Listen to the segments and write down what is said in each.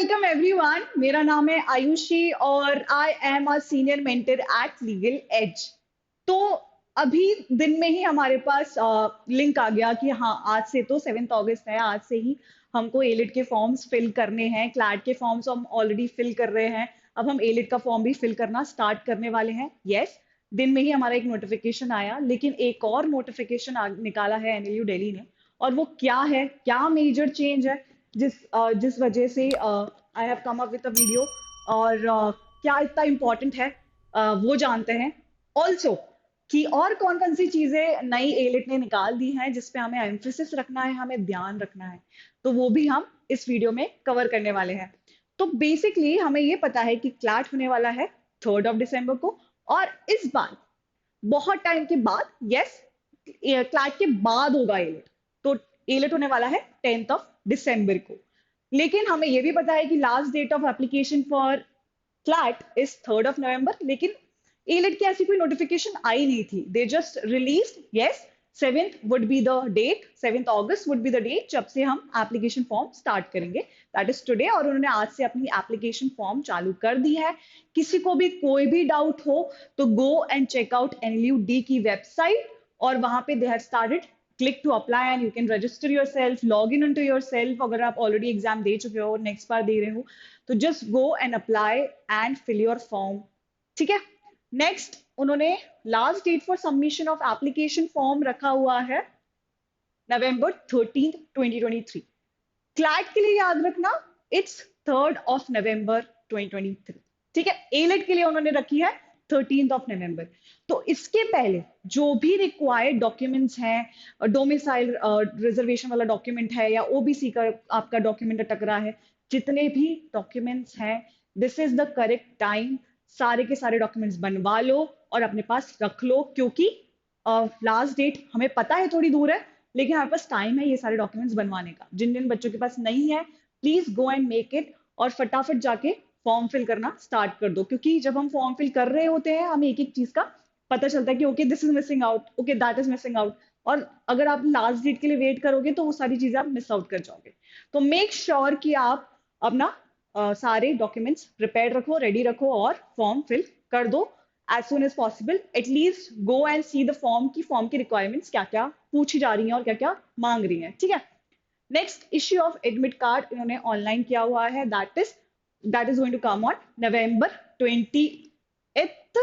Welcome everyone, मेरा नाम है आयुषी और I am a senior mentor at Legal Edge. तो अभी दिन में ही हमारे पास लिंक आ गया कि हाँ, आज से तो 7 अगस्त है, आज से ही हमको एलिट के फॉर्म्स फिल करने हैं। क्लैट के फॉर्म्स हम ऑलरेडी फिल कर रहे हैं, अब हम एलिट का फॉर्म भी फिल करना स्टार्ट करने वाले हैं। यस, दिन में ही हमारा एक नोटिफिकेशन आया, लेकिन एक और नोटिफिकेशन निकाला है एनएलयू दिल्ली ने। और वो क्या है, क्या मेजर चेंज है जिस वजह से I have come up with a video, और क्या इतना इम्पोर्टेंट है वो जानते हैं। ऑल्सो कि और कौन कौन सी चीजें नई एलिट ने निकाल दी हैं जिस पे हमें एम्फेसिस रखना है, हमें ध्यान रखना है, तो वो भी हम इस वीडियो में कवर करने वाले हैं। तो बेसिकली हमें ये पता है कि क्लैट होने वाला है 3 दिसंबर को, और इस बार बहुत टाइम के बाद, यस, क्लैट के बाद होगा एलिट। तो एलिट होने वाला है 10 दिसंबर को। लेकिन हमें यह भी पता है कि last date of application for CLAT is 3 November, लेकिन एलिट की ऐसी कोई नोटिफिकेशन आई नहीं थी। They just release, yes, 7th would be the date, 7 August would be the date जब से हम एप्लीकेशन फॉर्म स्टार्ट करेंगे, दैट इज टुडे। और उन्होंने आज से अपनी एप्लीकेशन फॉर्म चालू कर दी है। किसी को भी कोई भी डाउट हो तो go and check out NLUD की वेबसाइट, और वहां पे they have started click to apply and you can register your self, log in to your self. अगर आप ऑलरेडी एग्जाम दे चुके हो, नेक्स्ट बार दे रहे हो, तो just go and apply and fill your form. ठीक है। नेक्स्ट, उन्होंने last date for submission of application form रखा हुआ है November 13th 2023। क्लैट के लिए याद रखना, इट्स 3rd of November 2023। ठीक है। एलेट के लिए उन्होंने रखी है 13th of November। तो इसके पहले जो भी रिक्वायर्ड डॉक्यूमेंट्स हैं, डोमिसाइल रिजर्वेशन वाला डॉक्यूमेंट है या ओबीसी का आपका डॉक्यूमेंट अटक रहा है, जितने भी डॉक्यूमेंट्स हैं, this is the correct time. सारे के सारे डॉक्यूमेंट्स बनवा लो और अपने पास रख लो, क्योंकि लास्ट डेट हमें पता है थोड़ी दूर है, लेकिन हमारे पास टाइम है ये सारे डॉक्यूमेंट्स बनवाने का। जिन जिन बच्चों के पास नहीं है, please go and make it, और फटाफट जाके फॉर्म फिल करना स्टार्ट कर दो। क्योंकि जब हम फॉर्म फिल कर रहे होते हैं, हमें एक एक चीज का पता चलता है कि okay this is missing out, okay that is missing out. और अगर आप लास्ट डेट के लिए वेट करोगे तो वो सारी चीजें आप मिस आउट कर जाओगे। तो मेक श्योर कि आप अपना सारे डॉक्यूमेंट्स प्रिपेयर रखो, रेडी रखो, और फॉर्म फिल कर दो as soon as possible। At least go and see the form की फॉर्म की रिक्वायरमेंट्स क्या क्या पूछी जा रही हैं और क्या क्या मांग रही हैं। ठीक है। Next, issue of admit card इन्होंने ऑनलाइन किया हुआ है, that is going to come on November 20th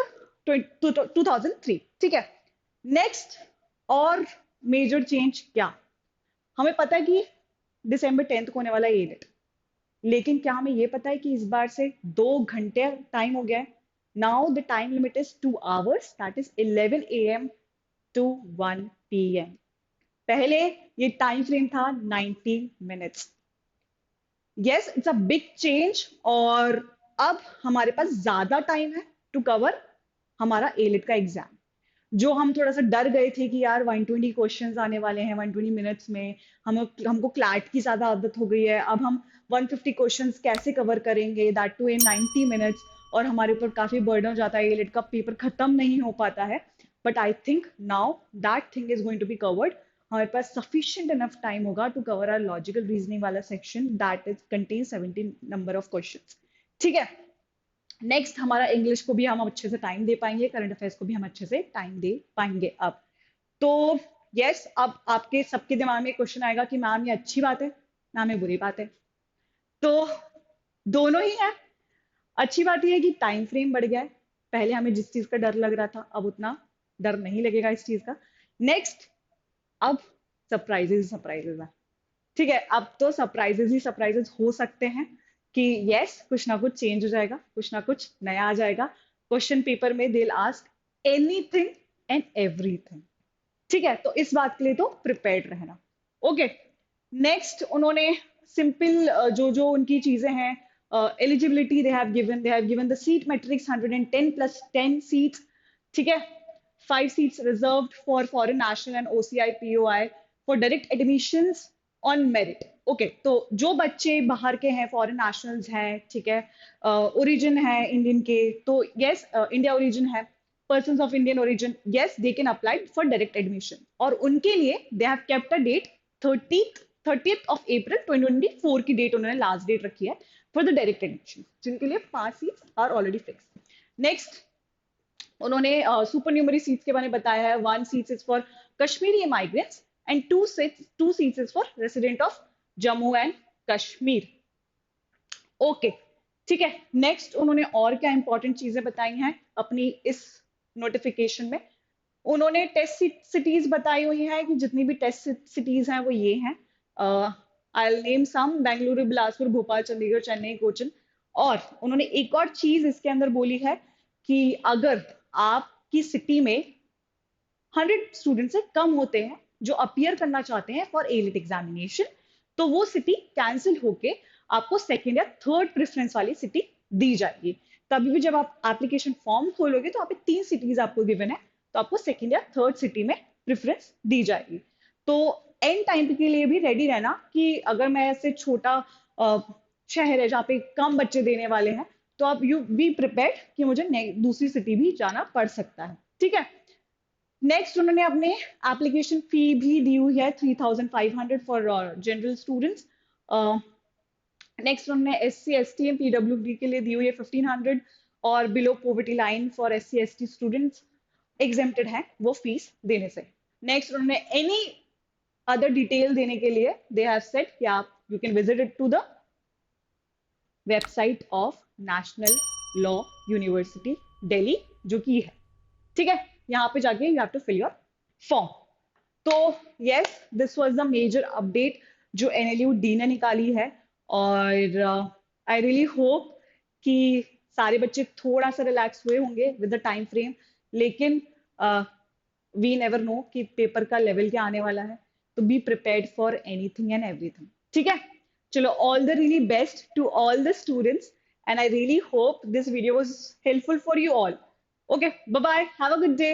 2003। ठीक है। नेक्स्ट, और मेजर चेंज क्या, हमें पता है कि December 10th को होने वाला है एडिट, लेकिन क्या हमें यह पता है कि इस बार से 2 घंटे टाइम हो गया है। Now the time limit is 2 hours, that is 11 a.m. to 1 p.m. पहले ये टाइम फ्रेम था 90 minutes. Yes, it's a big change, और अब हमारे पास ज्यादा टाइम है टू कवर हमारा एलिट का एग्जाम। जो हम थोड़ा सा डर गए थे कि यार 120 क्वेश्चंस आने वाले हैं 120 मिनट्स में, हमको क्लैट की ज्यादा आदत हो गई है, अब हम 150 क्वेश्चंस कैसे कवर करेंगे, दैट टू इन 90 मिनट्स, और हमारे ऊपर काफी बर्डन हो जाता है, एलिट का पेपर खत्म नहीं हो पाता है। But I think now that thing is going to be covered. हमारे पास सफिशिएंट इनफ टाइम होगा to cover our logical reasoning वाला section, that is content 17 number of questions. ठीक है। नेक्स्ट, हमारा इंग्लिश को भी हम अच्छे से टाइम दे पाएंगे, करंट अफेयर्स को भी हम अच्छे से टाइम दे पाएंगे अब। तो यस, अब आपके सबके दिमाग में क्वेश्चन आएगा कि मैम ये अच्छी बात है, मैम ये बुरी बात है। तो दोनों ही है। अच्छी बात यह है कि टाइम फ्रेम बढ़ गया है, पहले हमें जिस चीज का डर लग रहा था अब उतना डर नहीं लगेगा इस चीज का। नेक्स्ट, अब सरप्राइजेस सरप्राइजेस है। ठीक है, अब तो सरप्राइजेस ही सरप्राइजेस हो सकते हैं कि यस, कुछ ना कुछ चेंज हो जाएगा, कुछ ना कुछ नया आ जाएगा। क्वेश्चन पेपर में they will ask anything and everything. ठीक है। तो इस बात के लिए तो प्रिपेयर्ड रहना। ओके। नेक्स्ट, उन्होंने सिंपल जो जो उनकी चीजें हैं, eligibility they have given the seat matrix 110 + 10 seats. ठीक है। 5 seats reserved for foreign national and OCI POI for direct admissions on merit. Okay, तो जो बच्चे बाहर के हैं, फॉरेन नेशनल्स हैं, ठीक है, ओरिजिन है इंडियन के, तो यस, इंडिया ओरिजिन है, persons of Indian origin, yes, they can apply for direct admission। और उनके लिए they have kept a date 30th of April 2024 की डेट उन्होंने लास्ट डेट रखी है। फॉर द डायरेक्ट एडमिशन, जिनके लिए 5 seats are already fix. Next उन्होंने सुपर न्यूमरी सीट्स के बारे में बताया है। 1 seats is for Kashmiri migrants and 2 seats is for resident of Jammu and Kashmir. Okay ठीक है। नेक्स्ट उन्होंने और क्या इंपॉर्टेंट चीजें बताई हैं अपनी इस नोटिफिकेशन में। उन्होंने टेस्ट सिटीज बताई हुई है कि जितनी भी टेस्ट सिटीज हैं वो ये हैं, I will name some, Bengaluru, Bilaspur, Bhopal, Chandigarh, Chennai, Cochin. और उन्होंने एक और चीज इसके अंदर बोली है कि अगर आपकी सिटी में 100 स्टूडेंट से कम होते हैं जो अपियर करना चाहते हैं फॉर एलिट एग्जामिनेशन, तो वो सिटी कैंसिल होके आपको सेकेंड या थर्ड प्रेफरेंस वाली सिटी दी जाएगी। तभी भी जब आप एप्लीकेशन फॉर्म खोलोगे तो आप 3 सिटीज आपको गिवन है, तो आपको सेकेंड या थर्ड सिटी में प्रेफरेंस दी जाएगी। तो एंड टाइम के लिए भी रेडी रहना कि अगर मैं ऐसे छोटा शहर है जहाँ पे कम बच्चे देने वाले हैं, तो आप यू बी प्रिपेयर्ड कि मुझे दूसरी सिटी भी जाना पड़ सकता है। ठीक है। नेक्स्ट उन्होंने अपने एप्लीकेशन फी भी दी हुई है 3,500 फॉर जनरल स्टूडेंट्स। नेक्स्ट उन्होंने SC ST एंड PWD के लिए दी हुई है 1,500 और below poverty line for SC ST students exempted है वो फीस देने से। नेक्स्ट उन्होंने एनी अदर डिटेल देने के लिए दे हैव सेड कि आप you can visit it to the website of national law university Delhi, जो की है। ठीक है, यहाँ पे जाके you have to fill your form. तो yes, this was the major update जो NLU D ने निकाली है। और आई रियली होप कि सारे बच्चे थोड़ा सा रिलैक्स हुए होंगे विद द टाइम फ्रेम, लेकिन वी नेवर नो कि पेपर का लेवल क्या आने वाला है, तो be prepared for anything and everything. ठीक है, चलो, all the really best to all the students and I really hope this video was helpful for you all. Okay, bye bye, have a good day.